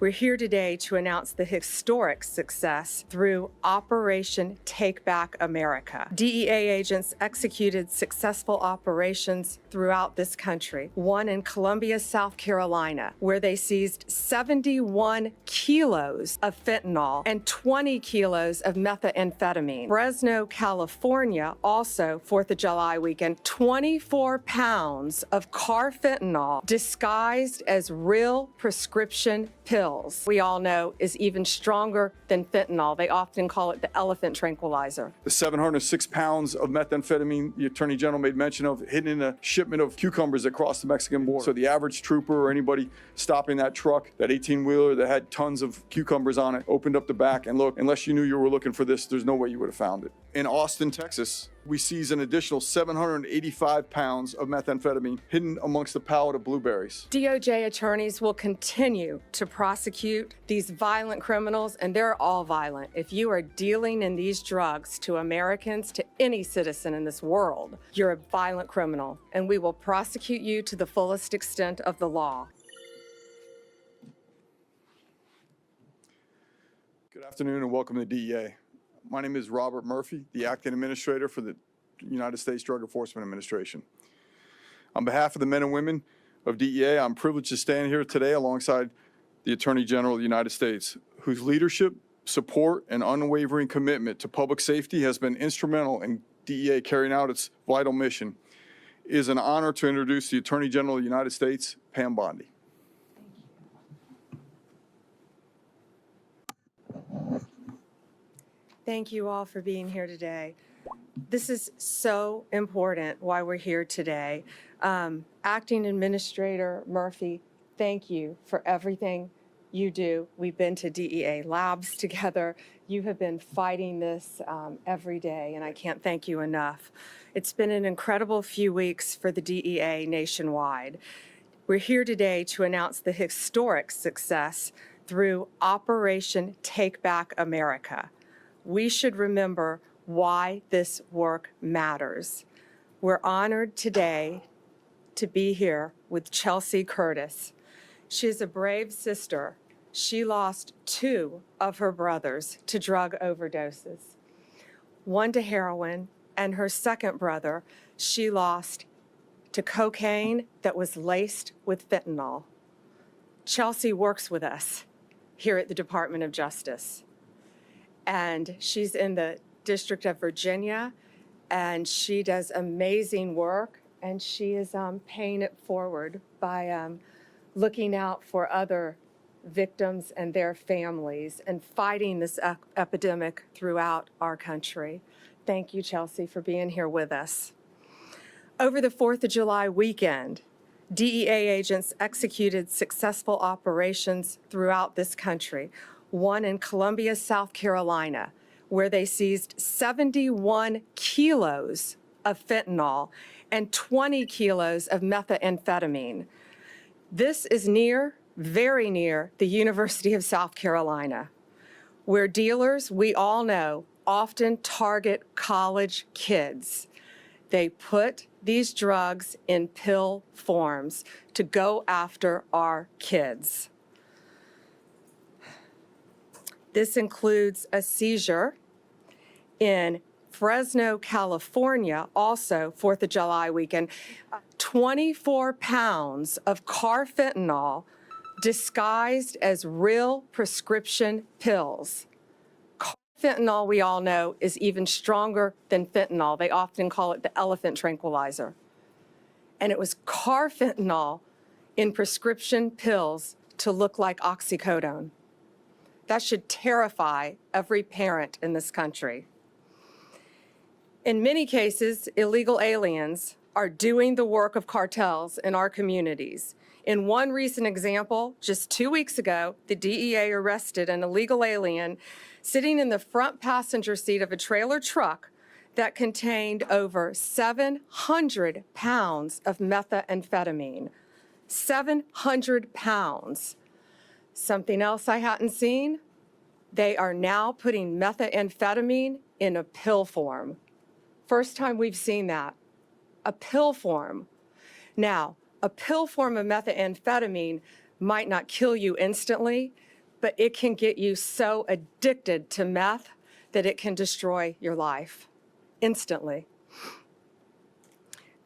We're here today to announce the historic success through Operation Take Back America. DEA agents executed successful operations throughout this country. One in Columbia, South Carolina, where they seized 71 kilos of fentanyl and 20 kilos of methamphetamine. Fresno, California, also 4th of July weekend, 24 pounds of carfentanil disguised as real prescription pills. We all know is even stronger than fentanyl. They often call it the elephant tranquilizer. The 706 pounds of methamphetamine the Attorney General made mention of hidden in a shipment of cucumbers across the Mexican border. So the average trooper or anybody stopping that truck, that 18-wheeler that had tons of cucumbers on it, opened up the back and looked. Unless you knew you were looking for this, there's no way you would have found it. In Austin, Texas, we seized an additional 785 pounds of methamphetamine hidden amongst the pallet of blueberries. DOJ attorneys will continue to prosecute these violent criminals, and they're all violent. If you are dealing in these drugs to Americans, to any citizen in this world, you're a violent criminal, and we will prosecute you to the fullest extent of the law. Good afternoon and welcome to DEA. My name is Robert Murphy, the Acting Administrator for the United States Drug Enforcement Administration. On behalf of the men and women of DEA, I'm privileged to stand here today alongside the Attorney General of the United States, whose leadership, support, and unwavering commitment to public safety has been instrumental in DEA carrying out its vital mission. It is an honor to introduce the Attorney General of the United States, Pam Bondi. Thank you all for being here today. This is so important why we're here today. Acting Administrator Murphy, thank you for everything you do. We've been to DEA labs together. You have been fighting this every day, and I can't thank you enough. It's been an incredible few weeks for the DEA nationwide. We're here today to announce the historic success through Operation Take Back America. We should remember why this work matters. We're honored today to be here with Chelsea Curtis. She is a brave sister. She lost 2 of her brothers to drug overdoses, one to heroin, and her second brother she lost to cocaine that was laced with fentanyl. Chelsea works with us here at the Department of Justice. And she's in the District of Virginia, and she does amazing work, and she is paying it forward by looking out for other victims and their families and fighting this epidemic throughout our country. Thank you, Chelsea, for being here with us. Over the 4th of July weekend, DEA agents executed successful operations throughout this country. One in Columbia, South Carolina, where they seized 71 kilos of fentanyl and 20 kilos of methamphetamine. This is very near the University of South Carolina, where dealers, we all know, often target college kids. They put these drugs in pill forms to go after our kids. This includes a seizure in Fresno, California, also 4th of July weekend, 24 pounds of carfentanil disguised as real prescription pills. Carfentanil, we all know, is even stronger than fentanyl. They often call it the elephant tranquilizer. And it was carfentanil in prescription pills to look like oxycodone. That should terrify every parent in this country. In many cases, illegal aliens are doing the work of cartels in our communities. In one recent example, just 2 weeks ago, the DEA arrested an illegal alien sitting in the front passenger seat of a trailer truck that contained over 700 pounds of methamphetamine. 700 pounds. Something else I hadn't seen, they are now putting methamphetamine in a pill form. First time we've seen that, a pill form. Now, a pill form of methamphetamine might not kill you instantly, but it can get you so addicted to meth that it can destroy your life instantly.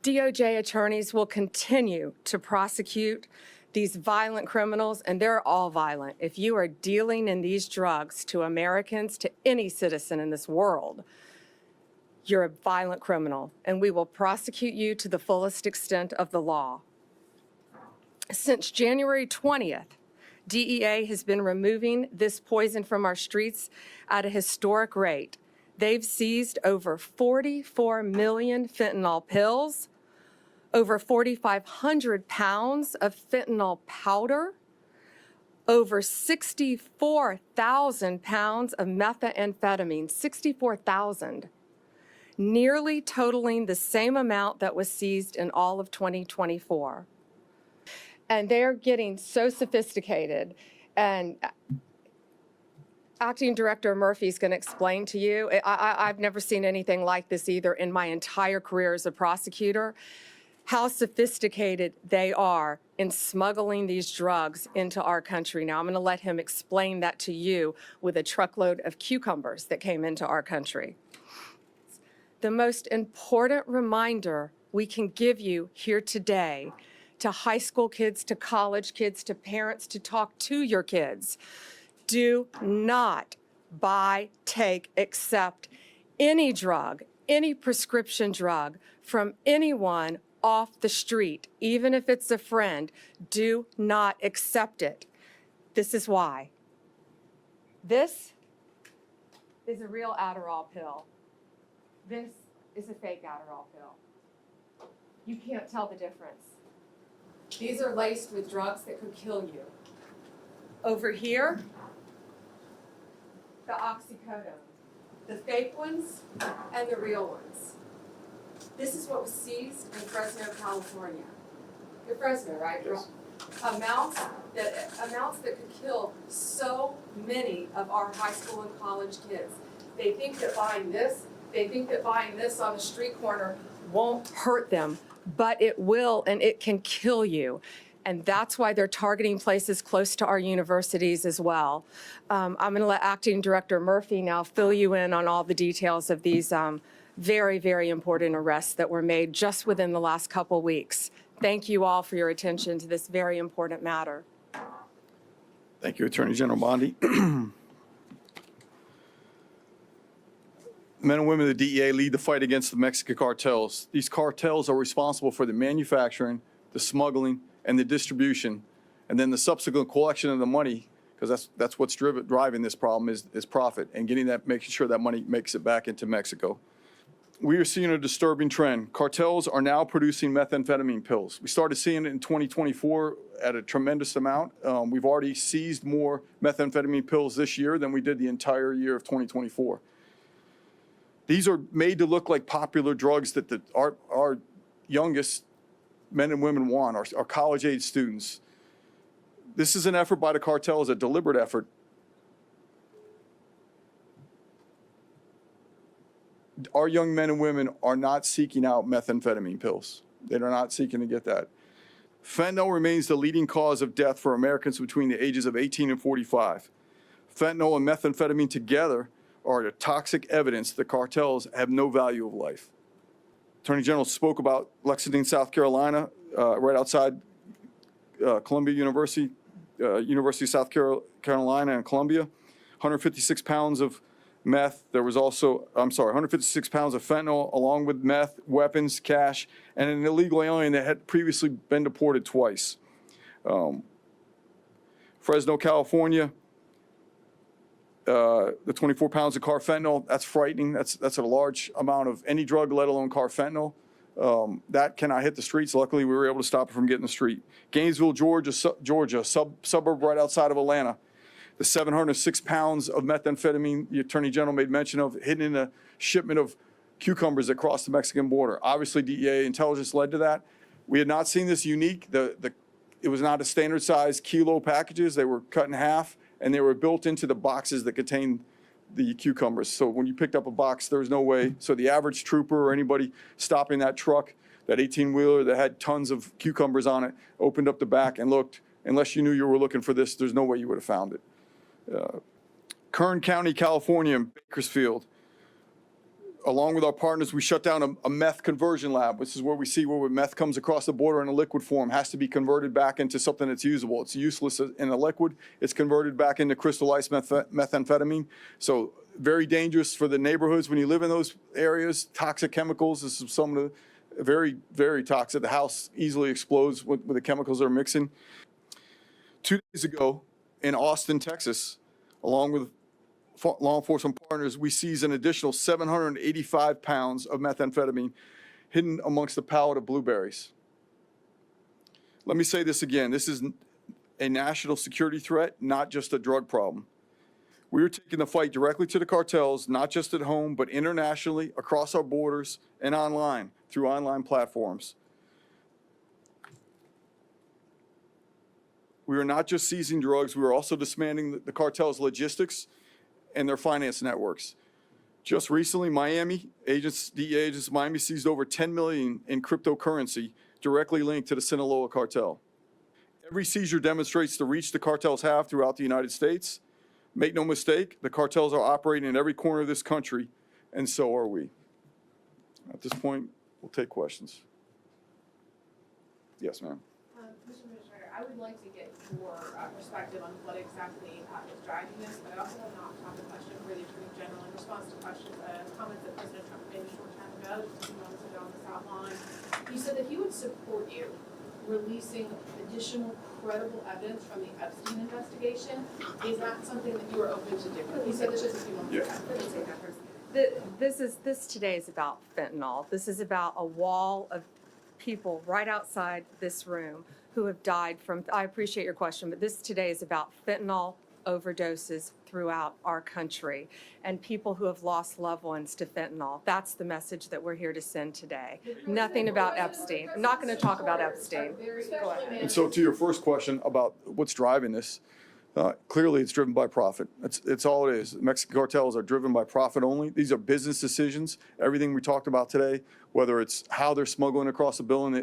DOJ attorneys will continue to prosecute these violent criminals, and they're all violent. If you are dealing in these drugs to Americans, to any citizen in this world, you're a violent criminal, and we will prosecute you to the fullest extent of the law. Since January 20th, DEA has been removing this poison from our streets at a historic rate. They've seized over 44 million fentanyl pills, over 4,500 pounds of fentanyl powder, over 64,000 pounds of methamphetamine, 64,000, nearly totaling the same amount that was seized in all of 2024. And they're getting so sophisticated, and Acting Director Murphy is going to explain to you. I've never seen anything like this either in my entire career as a prosecutor, how sophisticated they are in smuggling these drugs into our country. Now, I'm going to let him explain that to you with a truckload of cucumbers that came into our country. The most important reminder we can give you here today, to high school kids, to college kids, to parents, to talk to your kids: do not buy, take, accept any drug, any prescription drug from anyone off the street, even if it's a friend. Do not accept it. This is why. This is a real Adderall pill. This is a fake Adderall pill. You can't tell the difference. These are laced with drugs that could kill you. Over here, the oxycodone, the fake ones and the real ones. This is what was seized in Fresno, California. You're Fresno, right? Yes. Amounts that could kill so many of our high school and college kids. They think that buying this on the street corner won't hurt them, but it will, and it can kill you. And that's why they're targeting places close to our universities as well. I'm going to let Acting Director Murphy now fill you in on all the details of these very, very important arrests that were made just within the last couple weeks. Thank you all for your attention to this very important matter. Thank you, Attorney General Bondi. Men and women of the DEA lead the fight against the Mexican cartels. These cartels are responsible for the manufacturing, the smuggling, and the distribution, and then the subsequent collection of the money, because that's what's driving this problem is profit, and making sure that money makes it back into Mexico. We are seeing a disturbing trend. Cartels are now producing methamphetamine pills. We started seeing it in 2024 at a tremendous amount. We've already seized more methamphetamine pills this year than we did the entire year of 2024. These are made to look like popular drugs that our youngest men and women want, our college-age students. This is an effort by the cartels, a deliberate effort. Our young men and women are not seeking out methamphetamine pills. They are not seeking to get that. Fentanyl remains the leading cause of death for Americans between the ages of 18 and 45. Fentanyl and methamphetamine together are the toxic evidence that cartels have no value of life. Attorney General spoke about Lexington, South Carolina, right outside Columbia University, University of South Carolina and Columbia, 156 pounds of meth. There was also, 156 pounds of fentanyl, along with meth, weapons, cash, and an illegal alien that had previously been deported twice. Fresno, California, the 24 pounds of carfentanil, that's frightening. That's a large amount of any drug, let alone carfentanil. That cannot hit the streets. Luckily, we were able to stop it from getting the street. Gainesville, Georgia, suburb right outside of Atlanta. The 706 pounds of methamphetamine the Attorney General made mention of hidden in a shipment of cucumbers that crossed the Mexican border. Obviously, DEA intelligence led to that. We had not seen this unique. It was not a standard size kilo packages. They were cut in half, and they were built into the boxes that contained the cucumbers. So when you picked up a box, there was no way. So the average trooper or anybody stopping that truck, that 18-wheeler that had tons of cucumbers on it, opened up the back and looked. Unless you knew you were looking for this, there's no way you would have found it. Kern County, California, and Bakersfield. Along with our partners, we shut down a meth conversion lab. This is where we see where meth comes across the border in a liquid form, has to be converted back into something that's usable. It's useless in a liquid. It's converted back into crystallized methamphetamine. So very dangerous for the neighborhoods when you live in those areas. Toxic chemicals. This is some of the very, very toxic. The house easily explodes with the chemicals they're mixing. 2 days ago in Austin, Texas, along with law enforcement partners, we seized an additional 785 pounds of methamphetamine hidden amongst the pallet of blueberries. Let me say this again. This is a national security threat, not just a drug problem. We are taking the fight directly to the cartels, not just at home, but internationally, across our borders, and online, through online platforms. We are not just seizing drugs, we are also dismantling the cartel's logistics and their finance networks. Just recently, DEA agents in Miami seized over 10 million in cryptocurrency directly linked to the Sinaloa cartel. Every seizure demonstrates the reach the cartels have throughout the United States. Make no mistake, the cartels are operating in every corner of this country, and so are we. At this point, we'll take questions. Yes, ma'am. Mr. Administrator, I would like to get your perspective on what exactly is driving this, but I also have an off-topic question for the Attorney General in response to questions, comments that President Trump made a short time ago, just a few moments ago on the South Line. He said that he would support you releasing additional credible evidence from the Epstein investigation. Is that something that you are open to doing? He said this just a few moments ago. This today is about fentanyl. This is about a wall of people right outside this room who have died from, I appreciate your question, but this today is about fentanyl overdoses throughout our country and people who have lost loved ones to fentanyl. That's the message that we're here to send today. Nothing about Epstein. I'm not going to talk about Epstein. Go ahead. And so to your first question about what's driving this, clearly it's driven by profit. It's all it is. Mexican cartels are driven by profit only. These are business decisions. Everything we talked about today, whether it's how they're smuggling across the bill and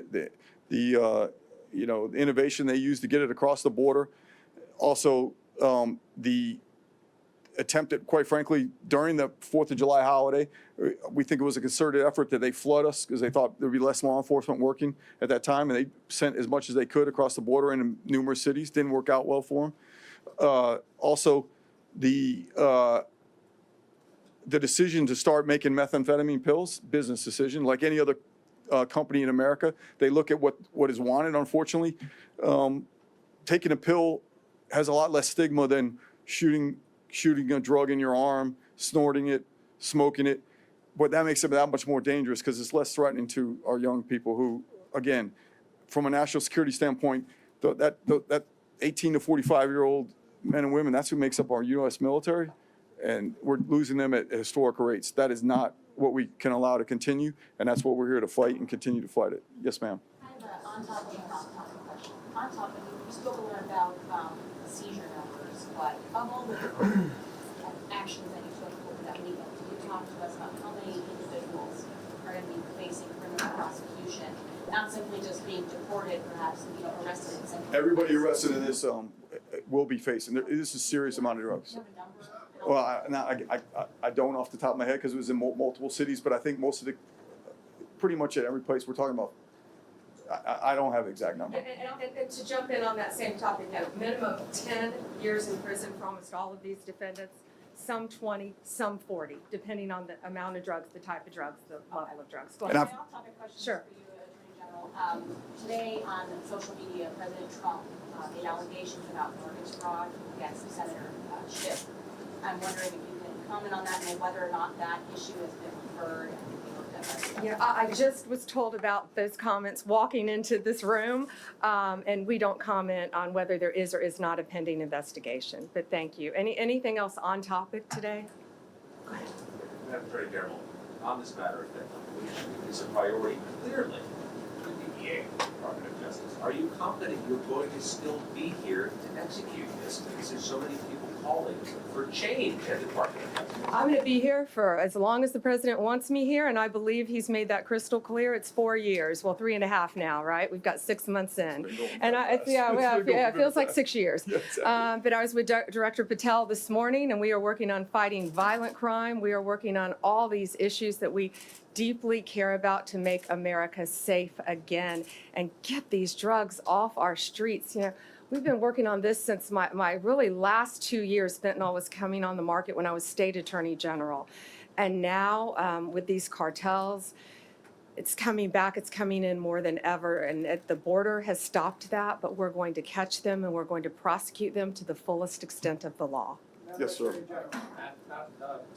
the innovation they use to get it across the border. Also, the attempt at, quite frankly, during the 4th of July holiday, we think it was a concerted effort that they flood us because they thought there'd be less law enforcement working at that time, and they sent as much as they could across the border into numerous cities. Didn't work out well for them. Also, the decision to start making methamphetamine pills, business decision, like any other company in America. They look at what is wanted, unfortunately. Taking a pill has a lot less stigma than shooting a drug in your arm, snorting it, smoking it. But that makes it that much more dangerous because it's less threatening to our young people who, again, from a national security standpoint, that 18 to 45-year-old men and women, that's who makes up our U.S. military, and we're losing them at historic rates. That is not what we can allow to continue, and that's what we're here to fight and continue to fight it. Yes, ma'am. I have an on-topic and off-topic question. On topic, you spoke a lot about seizure numbers, but of all the different actions that you took over that weekend, can you talk to us about how many individuals are going to be facing criminal prosecution, not simply just being deported, perhaps, arrested in some. Everybody arrested in this will be facing. This is a serious amount of drugs. Do you have a number? Well, I don't off the top of my head because it was in multiple cities, but I think most of pretty much at every place we're talking about. I don't have the exact number. And to jump in on that same topic, minimum of 10 years in prison for almost all of these defendants, some 20, some 40, depending on the amount of drugs, the type of drugs, the level of drugs. Go ahead. My off-topic question Sure. for you, Attorney General. Today on social media, President Trump made allegations about mortgage fraud against Senator Schiff. I'm wondering if you can comment on that and whether or not that issue has been referred and looked at. Yeah, I just was told about those comments walking into this room, and we don't comment on whether there is or is not a pending investigation. But thank you. Anything else on topic today? Go ahead. Madam Attorney General, on this matter of fentanyl, is a priority clearly for the DEA, Department of Justice. Are you confident you're going to still be here to execute this? Because there's so many people calling for change at the Department of Justice? I'm going to be here for as long as the president wants me here, and I believe he's made that crystal clear. It's 4 years, well, 3.5 now, right? We've got 6 months in. And it feels like 6 years. Yeah, exactly. But I was with Director Patel this morning, and we are working on fighting violent crime. We are working on all these issues that we deeply care about to make America safe again and get these drugs off our streets. You know, we've been working on this since my really last 2 years. Fentanyl was coming on the market when I was State Attorney General. And now with these cartels, it's coming back, it's coming in more than ever. And at the border has stopped that, but we're going to catch them and we're going to prosecute them to the fullest extent of the law. Yes, sir. Not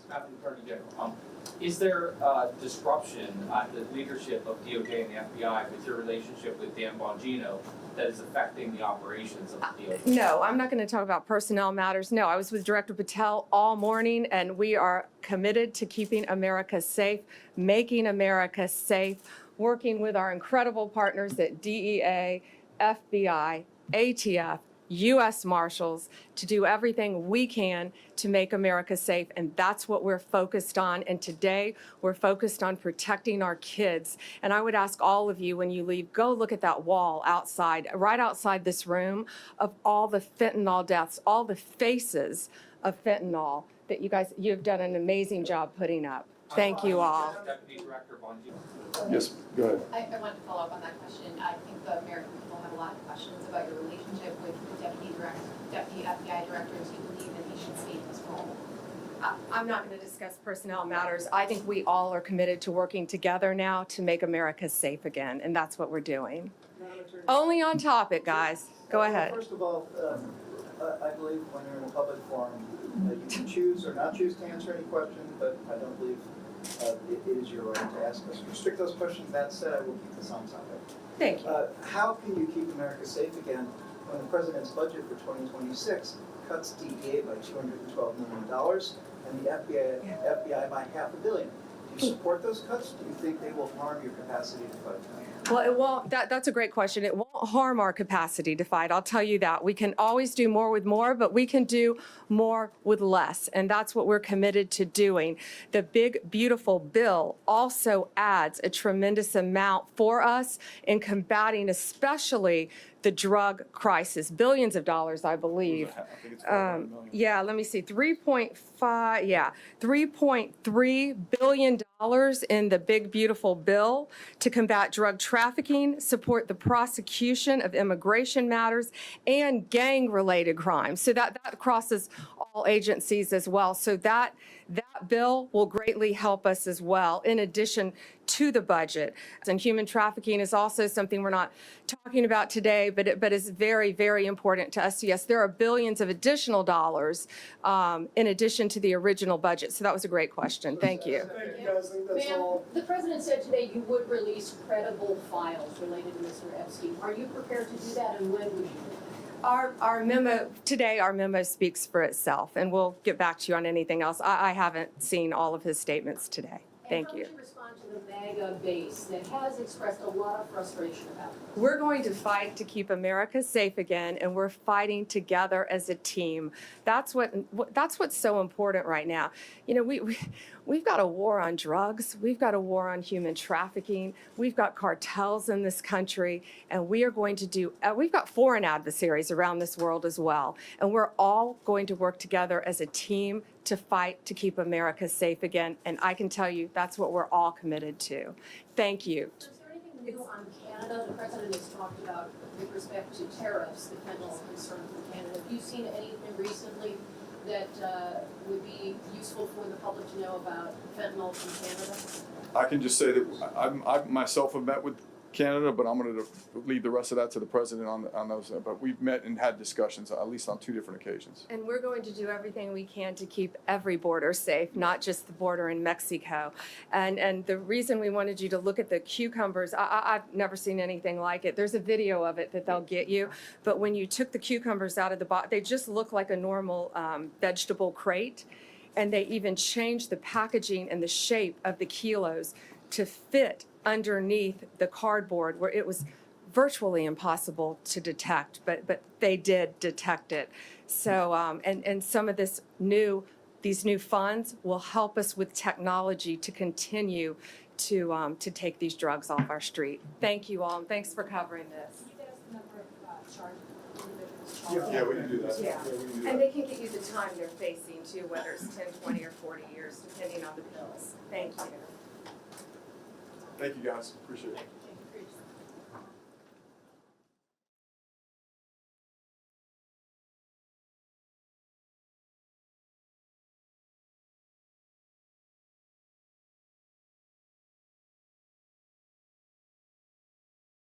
the Attorney General. Is there disruption at the leadership of DOJ and the FBI with your relationship with Dan Bongino that is affecting the operations of the DOJ? No, I'm not going to talk about personnel matters. No, I was with Director Patel all morning, and we are committed to keeping America safe, making America safe, working with our incredible partners at DEA, FBI, ATF, U.S. Marshals to do everything we can to make America safe, and that's what we're focused on. And today, we're focused on protecting our kids. And I would ask all of you, when you leave, go look at that wall outside, right outside this room, of all the fentanyl deaths, all the faces of fentanyl that you have done an amazing job putting up. Thank you all. Deputy Director Bongino. Yes, go ahead. I wanted to follow up on that question. I think the American people have a lot of questions about your relationship with the Deputy FBI Director. Do you believe that he should stay in his role? I'm not going to discuss personnel matters. I think we all are committed to working together now to make America safe again, and that's what we're doing. Only on topic, guys. Go ahead. First of all, I believe when you're in a public forum, you can choose or not choose to answer any question, but I don't believe it is your right to ask us. Restrict those questions. That said, I will keep this on topic. Thank you. How can you keep America safe again when the president's budget for 2026 cuts DEA by $212 million and the FBI by $500 million? Do you support those cuts? Do you think they will harm your capacity to fight crime? Well, it won't. That's a great question. It won't harm our capacity to fight. I'll tell you that. We can always do more with more, but we can do more with less. And that's what we're committed to doing. The big, beautiful bill also adds a tremendous amount for us in combating especially the drug crisis. Billions of dollars, I believe. I think it's 500 million. Yeah, let me see, 3.3 billion in the big, beautiful bill to combat drug trafficking, support the prosecution of immigration matters, and gang-related crimes. So that crosses all agencies as well. So that bill will greatly help us as well, in addition to the budget. And human trafficking is also something we're not talking about today, but is very, very important to us. Yes, there are billions of additional dollars in addition to the original budget. So that was a great question. Thank you. Thank you, guys. I think that's Ma'am, all. the president said today you would release credible files related to Mr. Epstein. Are you prepared to do that, and when would you do that? Our memo, today, our memo speaks for itself, and we'll get back to you on anything else. I haven't seen all of his statements today. Thank you. And how would you respond to the MAGA base that has expressed a lot of frustration about this? We're going to fight to keep America safe again, and we're fighting together as a team. That's what's so important right now. You know, we've got a war on drugs. We've got a war on human trafficking. We've got cartels in this country, and we are going to do, we've got foreign adversaries around this world as well. And we're all going to work together as a team to fight to keep America safe again. And I can tell you that's what we're all committed to. Thank you. Is there anything new on Canada? The president has talked about with respect to tariffs, the fentanyl concern from Canada. Have you seen anything recently that would be useful for the public to know about fentanyl from Canada? I can just say that I myself have met with Canada, but I'm going to leave the rest of that to the president on those. But we've met and had discussions, at least on 2 different occasions. And we're going to do everything we can to keep every border safe, not just the border in Mexico. And the reason we wanted you to look at the cucumbers, I've never seen anything like it. There's a video of it that they'll get you. But when you took the cucumbers out of the box, they just look like a normal vegetable crate. And they even changed the packaging and the shape of the kilos to fit underneath the cardboard, where it was virtually impossible to detect, but they did detect it. So, and some of these new funds will help us with technology to continue to take these drugs off our street. Thank you all, and thanks for covering this. Can you get us the number of charged individuals charged? Yeah, we can do that. Yeah. we can do And that. they can get you the time they're facing too, whether it's 10, 20, or 40 years, depending on the bills. Thank you. Thank you, guys. Appreciate it.